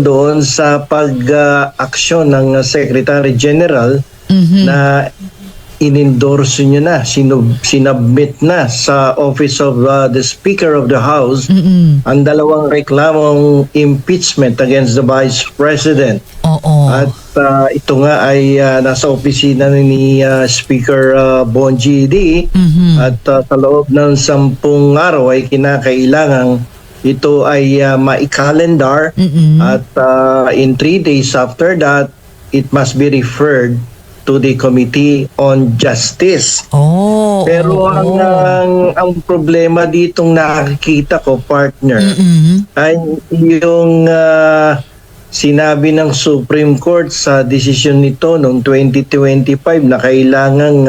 doon sa pag-aksyon ng Secretary General na in-endorse nyo na, sinubmit na sa Office of the Speaker of the House ang dalawang reklamong impeachment against the Vice President. At ito nga ay nasa opisina ni Speaker Bongie D. At sa loob ng 10 araw ay kinakailangang ito ay ma-calendar at in 3 days after that, it must be referred to the Committee on Justice. Pero ang problema ditong nakikita ko, partner, ay yung sinabi ng Supreme Court sa desisyon nito noong 2025 na kailangang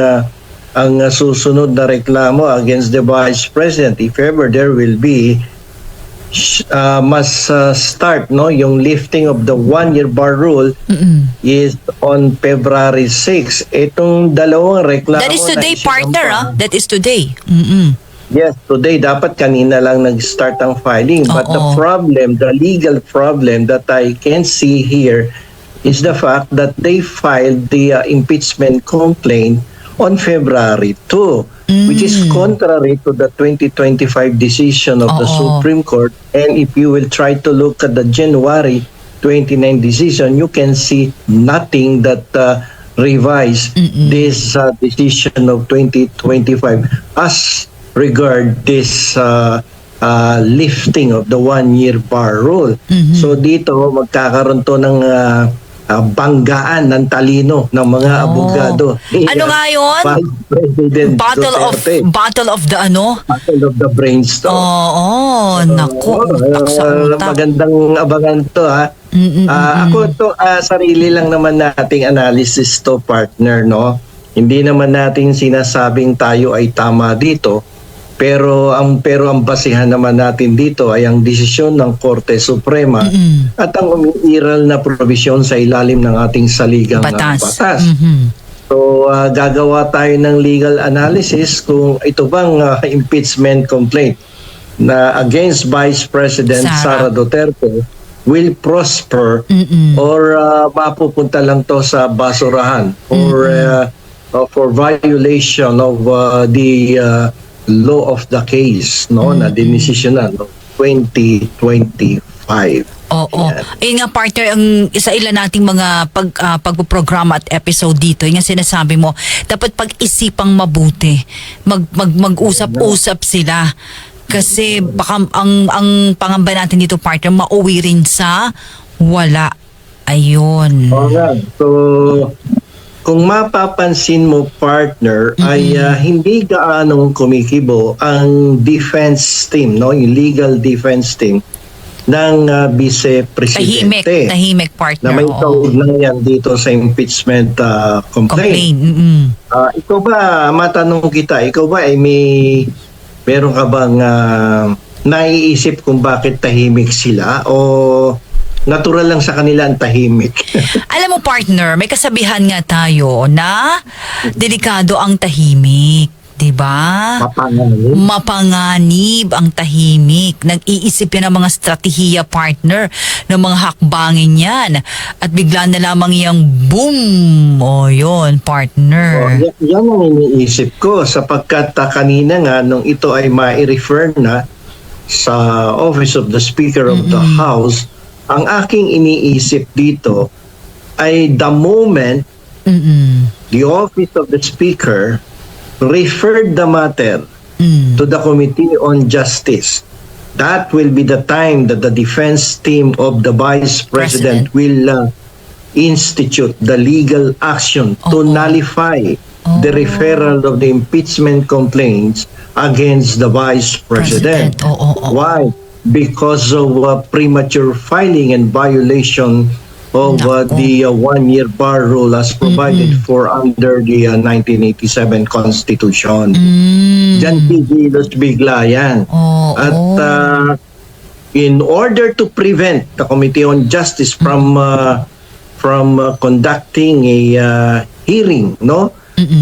ang susunod na reklamo against the Vice President, if ever there will be, must start yung lifting of the 1-year bar rule is on February 6. Itong dalawang reklamo that is today, partner, that is today. Yes, today. Dapat kanina lang nag-start ang filing. But the problem, the legal problem that I can see here is the fact that they filed the impeachment complaint on February 2. Which is contrary to the 2025 decision of the Supreme Court. And if you will try to look at the January 29 decision, you can see nothing that revised this decision of 2025 as regard this lifting of the 1-year bar rule. So dito magkakaroon to ng banggaan ng talino ng mga abogado. Ano nga yun? Battle of the Battle of the brainstorm. Naku. Magandang abangan to, ha. Ako to, sarili lang naman nating analysis to, partner, no? Hindi naman natin sinasabing tayo ay tama dito. Pero ang basihan naman natin dito ay ang desisyon ng Korte Suprema at ang umiiral na probisyon sa ilalim ng ating saligang batas. So gagawa tayo ng legal analysis kung ito bang impeachment complaint na against Vice President Sara Duterte will prosper or mapupunta lang to sa basurahan or for violation of the law of the case, na dinisisyonan no 2025. Ayun nga, partner, ang isa ilan nating mga pagpoprograma at episode dito, yung sinasabi mo, dapat pag-isipang mabuti, mag-usap-usap sila. Kasi baka ang pangamba natin dito, partner, mauwi rin sa wala. Ayun. So kung mapapansin mo, partner, ay hindi gaanong kumikibo ang defense team, yung legal defense team ng Vice Presidente. Tahimik, partner. Na may kaugnayan dito sa impeachment complaint. Ikaw ba, matanong kita, ikaw ba ay meron ka bang naiisip kung bakit tahimik sila o natural lang sa kanila ang tahimik? Alam mo, partner, may kasabihan nga tayo na delikado ang tahimik. Diba? Mapanganib ang tahimik. Nag-iisip yan ng mga strategiya, partner, ng mga hakbangin yan. At bigla na lamang yung boom! Yun, partner. Yan ang iniisip ko sapagkat kanina nga nung ito ay ma-refer na sa Office of the Speaker of the House, ang aking iniisip dito ay the moment the Office of the Speaker referred the matter to the Committee on Justice, that will be the time that the defense team of the Vice President will institute the legal action to nullify the referral of the impeachment complaints against the Vice President. Why? Because of premature filing and violation of the 1-year bar rule as provided for under the 1987 Constitution. Diyan kikilos bigla yan. At in order to prevent the Committee on Justice from conducting a hearing,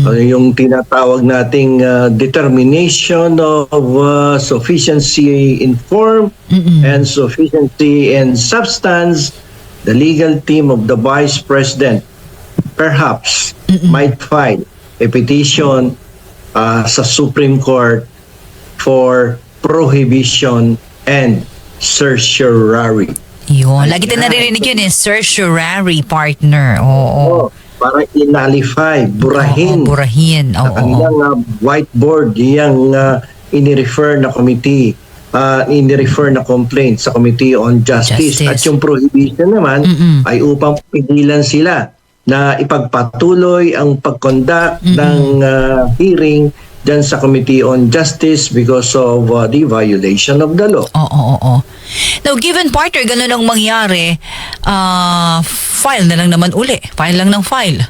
yung tinatawag nating determination of sufficiency in form and sufficiency in substance the legal team of the Vice President perhaps might file a petition sa Supreme Court for prohibition and certiorari. Yun. Lagi tayo naririnig yun certiorari, partner. Oo. Para inalify, burahin. Oo, burahin. Sa Oo. kanilang whiteboard, yung inirefer na committee, inirefer na complaint sa Committee on Justice. At yung prohibition naman ay upang pigilan sila na ipagpatuloy ang pag-conduct ng hearing dyan sa Committee on Justice because of the violation of the law. Oo. Now, given partner, ganun ang mangyari, file na lang naman uli. File lang ng file.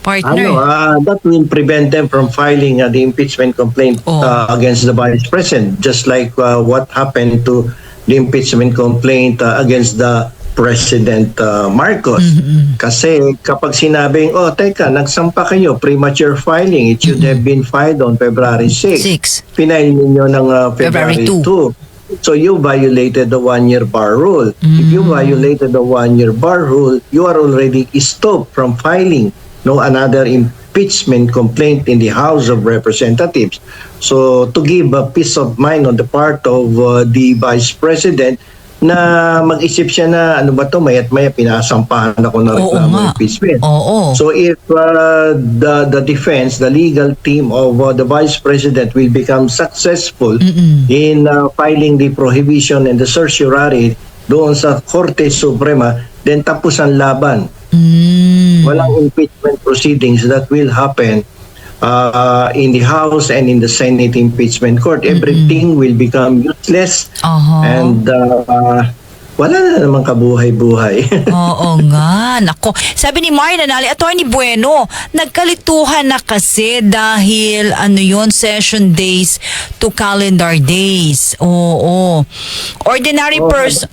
Partner. That will prevent them from filing the impeachment complaint against the Vice President, just like what happened to the impeachment complaint against the President Marcos. Kasi kapag sinabing, teka, nagsampa kayo, premature filing, it should have been filed on February 6. Pinail ninyo ng February 2. So you violated the 1-year bar rule. If you violated the 1-year bar rule, you are already stopped from filing another impeachment complaint in the House of Representatives. So to give a peace of mind on the part of the Vice President, na mag-isip siya na ano ba to, maya't maya pinasampahan ako ng reklamo impeachment. So if the defense, the legal team of the Vice President will become successful in filing the prohibition and the certiorari doon sa Korte Suprema, then tapos ang laban. Walang impeachment proceedings that will happen in the House and in the Senate impeachment court. Everything will become useless and wala na namang kabuhay-buhay. Oo nga. Nako. Sabi ni Mario Nanali, Attorney Bueno, nagkalituhan na kasi dahil session days to calendar days. Oo. Ordinary person.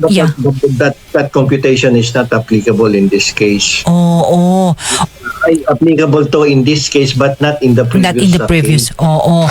That computation is not applicable in this case. Oo. Applicable to in this case but not in the previous case. Oo.